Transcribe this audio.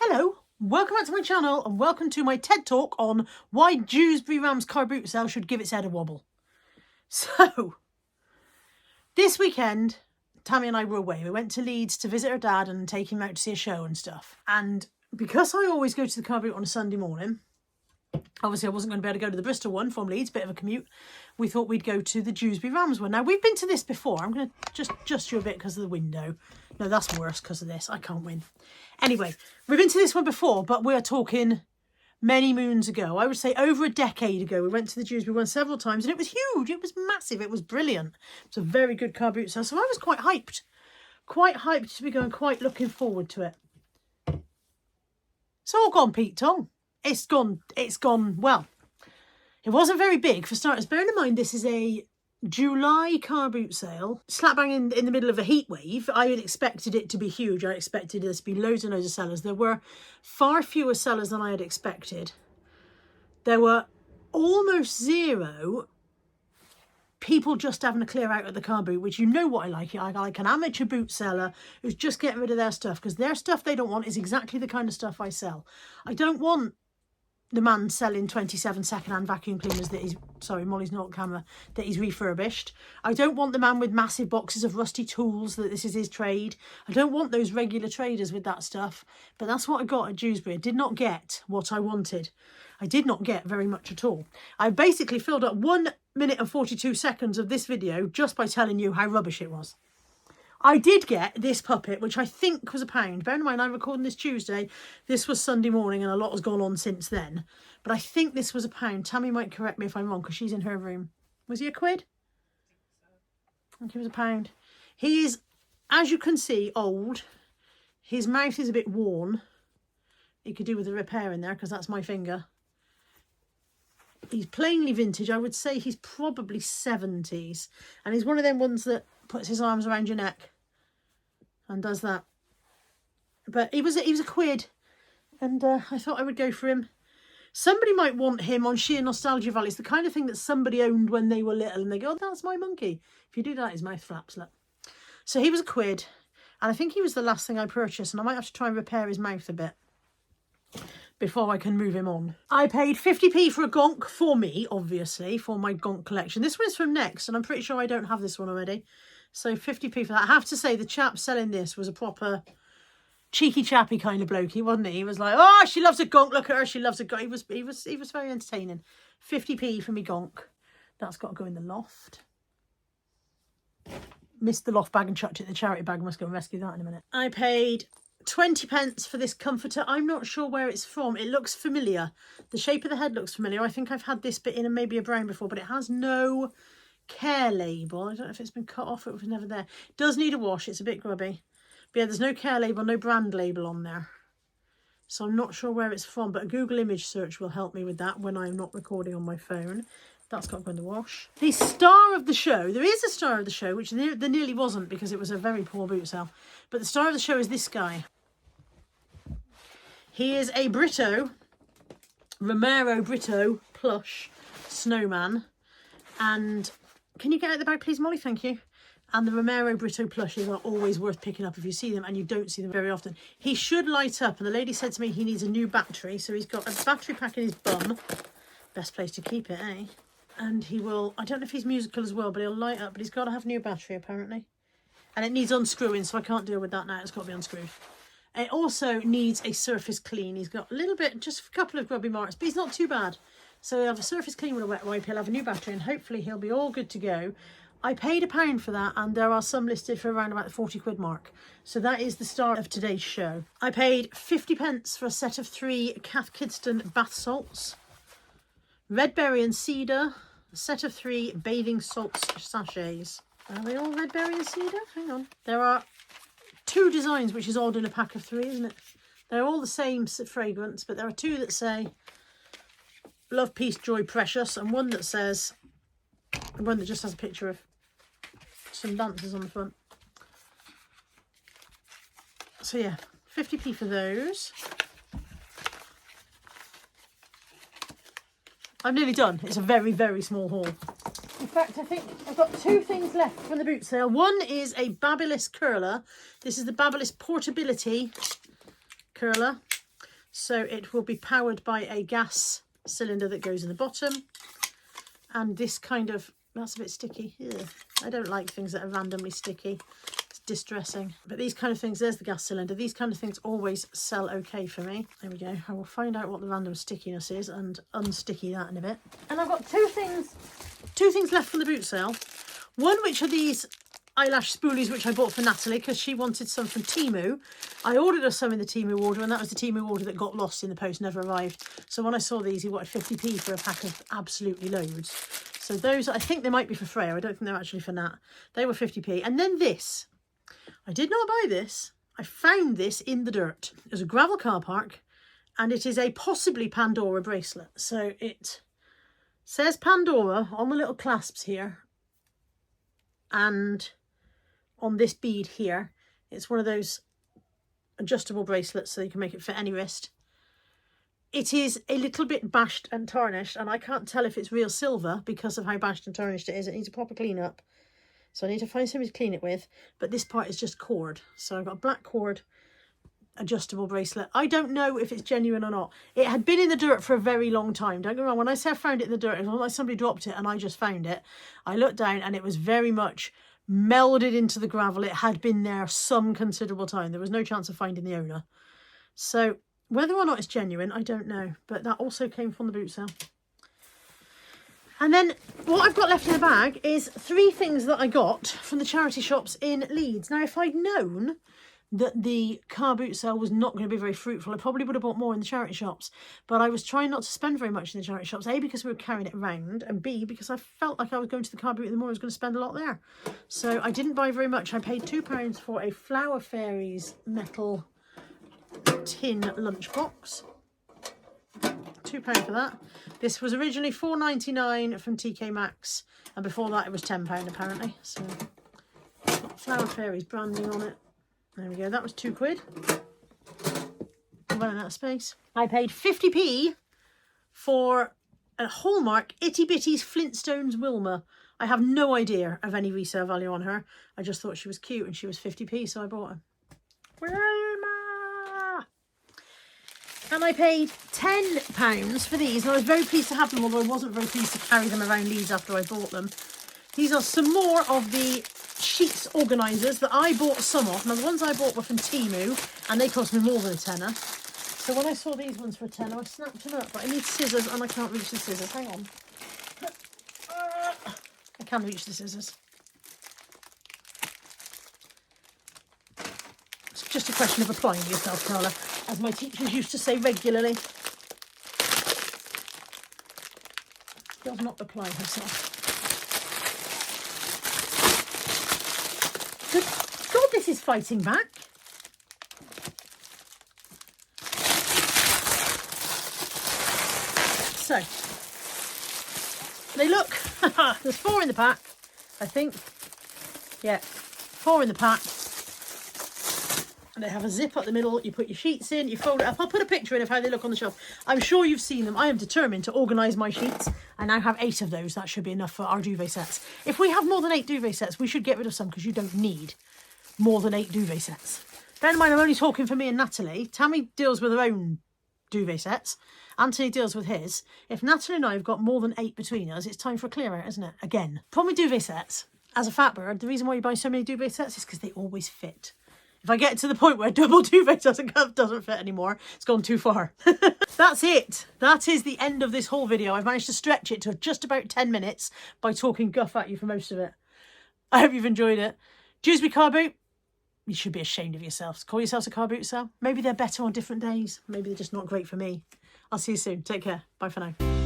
Hello, welcome back to my channel and welcome to my TED Talk on why Dewsbury Ram's car boot sale should give its head a wobble. So, this weekend, Tammy and I were away. We went to Leeds to visit her dad and take him out to see a show and stuff. And because I always go to the car boot on a Sunday morning, obviously I wasn't going to be able to go to the Bristol one from Leeds, bit of a commute. We thought we'd go to the Dewsbury Rams one. Now, we've been to this before. I'm going to just adjust you a bit because of the window. No, that's worse because of this. I can't win. Anyway, we've been to this one before, but we're talking many moons ago. I would say over a decade ago. We went to the Dewsbury one several times and it was huge. It was massive. It was brilliant. It was a very good car boot sale. So I was quite hyped. Quite hyped to be going, quite looking forward to it. It's all gone Pete Tong. It's gone well. It wasn't very big for starters. Bearing in mind this is a July car boot sale, slap bang in the middle of a heat wave. I had expected it to be huge. I expected there to be loads and loads of sellers. There were far fewer sellers than I had expected. There were almost zero people just having a clear out at the car boot, which you know what I like. I like an amateur boot seller who's just getting rid of their stuff, because their stuff they don't want is exactly the kind of stuff I sell. I don't want the man selling 27 second-hand vacuum cleaners that he's, sorry, Molly's not on camera, that he's refurbished. I don't want the man with massive boxes of rusty tools that this is his trade. I don't want those regular traders with that stuff. But that's what I got at Dewsbury. I did not get what I wanted. I did not get very much at all. I basically filled up 1 minute and 42 seconds of this video just by telling you how rubbish it was. I did get this puppet, which I think was £1. Bear in mind, I'm recording this Tuesday. This was Sunday morning and a lot has gone on since then. But I think this was £1. Tammy might correct me if I'm wrong because she's in her room. Was he £1? I think it was £1. He is, as you can see, old. His mouth is a bit worn. He could do with a repair in there because that's my finger. He's plainly vintage. I would say he's probably 70s. And he's one of them ones that puts his arms around your neck and does that. But he was £1, and I thought I would go for him. Somebody might want him on sheer nostalgia value. It's the kind of thing that somebody owned when they were little and they go, oh, that's my monkey. If you do that, his mouth flaps. Look. So he was £1, and I think he was the last thing I purchased, and I might have to try and repair his mouth a bit before I can move him on. I paid 50p for a gonk, for me, obviously, for my gonk collection. This one is from Next, and I'm pretty sure I don't have this one already. So 50p for that. I have to say, the chap selling this was a proper cheeky chappy kind of blokey, wasn't he? He was like, oh, she loves a gonk, look at her, she loves a gonk. He was very entertaining. 50p for me gonk. That's got to go in the loft. Missed the loft bag and chucked it in the charity bag. Must go and rescue that in a minute. I paid 20p for this comforter. I'm not sure where it's from. It looks familiar. The shape of the head looks familiar. I think I've had this bit in and maybe a brown before, but it has no care label. I don't know if it's been cut off. It was never there. It does need a wash. It's a bit grubby. But yeah, there's no care label, no brand label on there. So I'm not sure where it's from, but a Google image search will help me with that when I'm not recording on my phone. That's got to go in the wash. The star of the show, there is a star of the show, which there nearly wasn't because it was a very poor boot sale. But the star of the show is this guy. He is a Romero Brito plush snowman. And can you get out the bag, please, Molly? Thank you. And the Romero Brito plushes are always worth picking up if you see them, and you don't see them very often. He should light up, and the lady said to me he needs a new battery. So he's got a battery pack in his bum. Best place to keep it, eh? And he will, I don't know if he's musical as well, but he'll light up. But he's got to have a new battery, apparently. And it needs unscrewing, so I can't deal with that now. It's got to be unscrewed. It also needs a surface clean. He's got a little bit, just a couple of grubby marks, but he's not too bad. So he'll have a surface clean with a wet wipe. He'll have a new battery, and hopefully he'll be all good to go. I paid £1 for that, and there are some listed for around about the 40 mark. So that is the start of today's show. I paid 50p for a set of 3 Cath Kidston bath salts. Red berry and cedar, a set of 3 bathing salts sachets. Are they all red berry and cedar? Hang on. There are 2 designs, which is odd in a pack of 3, isn't it? They're all the same fragrance, but there are 2 that say love, peace, joy, precious, and one that says, one that just has a picture of some dancers on the front. So yeah, 50p for those. I'm nearly done. It's a very, very small haul. In fact, I think I've got 2 things left from the boot sale. One is a Babyliss curler. This is the Babyliss Portability curler. So it will be powered by a gas cylinder that goes in the bottom. And this kind of, that's a bit sticky. Ugh. I don't like things that are randomly sticky. It's distressing. But these kind of things, there's the gas cylinder. These kind of things always sell okay for me. There we go. I will find out what the random stickiness is and unsticky that in a bit. And I've got two things left from the boot sale. One, which are these eyelash spoolies, which I bought for Natalie because she wanted some from Temu. I ordered her some in the Temu order, and that was the Temu order that got lost in the post, never arrived. So when I saw these, he wanted 50p for a pack of absolutely loads. So those, I think they might be for Freya. I don't think they're actually for Nat. They were 50p. And then this. I did not buy this. I found this in the dirt. There's a gravel car park, and it is a possibly Pandora bracelet. So it says Pandora on the little clasps here, and on this bead here. It's one of those adjustable bracelets so you can make it fit any wrist. It is a little bit bashed and tarnished, and I can't tell if it's real silver because of how bashed and tarnished it is. It needs a proper clean up, so I need to find something to clean it with. But this part is just cord, so I've got a black cord adjustable bracelet. I don't know if it's genuine or not. It had been in the dirt for a very long time. Don't get me wrong, when I say I found it in the dirt, it was like somebody dropped it and I just found it. I looked down and it was very much melded into the gravel. It had been there some considerable time. There was no chance of finding the owner. So whether or not it's genuine, I don't know. But that also came from the boot sale. And then what I've got left in the bag is 3 things that I got from the charity shops in Leeds. Now, if I'd known that the car boot sale was not going to be very fruitful, I probably would have bought more in the charity shops. But I was trying not to spend very much in the charity shops, A, because we were carrying it around, and B, because I felt like I was going to the car boot in the morning, I was going to spend a lot there. So I didn't buy very much. I paid £2 for a Flower Fairies metal tin lunchbox. £2 for that. This was originally £4.99 from TK Maxx, and before that it was £10 apparently. So it's got Flower Fairies branding on it. There we go, that was £2. I'm running out of space. I paid 50p for a Hallmark Itty Bitties Flintstones Wilma. I have no idea of any resale value on her. I just thought she was cute and she was 50p, so I bought her. Wilma! And I paid £10 for these, and I was very pleased to have them, although I wasn't very pleased to carry them around Leeds after I bought them. These are some more of the sheets organisers that I bought some of. Now, the ones I bought were from Temu, and they cost me more than a tenner. So when I saw these ones for a tenner, I snapped them up. But I need scissors, and I can't reach the scissors. Hang on. I can reach the scissors. It's just a question of applying yourself, Carla, as my teachers used to say regularly. Does not apply herself. Good God, this is fighting back. So, they look, there's 4 in the pack, I think. Yeah, 4 in the pack. And they have a zip up the middle. You put your sheets in, you fold it up. I'll put a picture in of how they look on the shelf. I'm sure you've seen them. I am determined to organise my sheets. I now have 8 of those. That should be enough for our duvet sets. If we have more than 8 duvet sets, we should get rid of some because you don't need more than 8 duvet sets. Bear in mind, I'm only talking for me and Natalie. Tammy deals with her own duvet sets. Anthony deals with his. If Natalie and I have got more than 8 between us, it's time for a clear out, isn't it? Again. Problem with duvet sets, as a fat bird, the reason why you buy so many duvet sets is because they always fit. If I get to the point where double duvet doesn't fit anymore, it's gone too far. That's it. That is the end of this whole video. I've managed to stretch it to just about 10 minutes by talking guff at you for most of it. I hope you've enjoyed it. Dewsbury car boot. You should be ashamed of yourselves. Call yourselves a car boot sale. Maybe they're better on different days. Maybe they're just not great for me. I'll see you soon. Take care. Bye for now.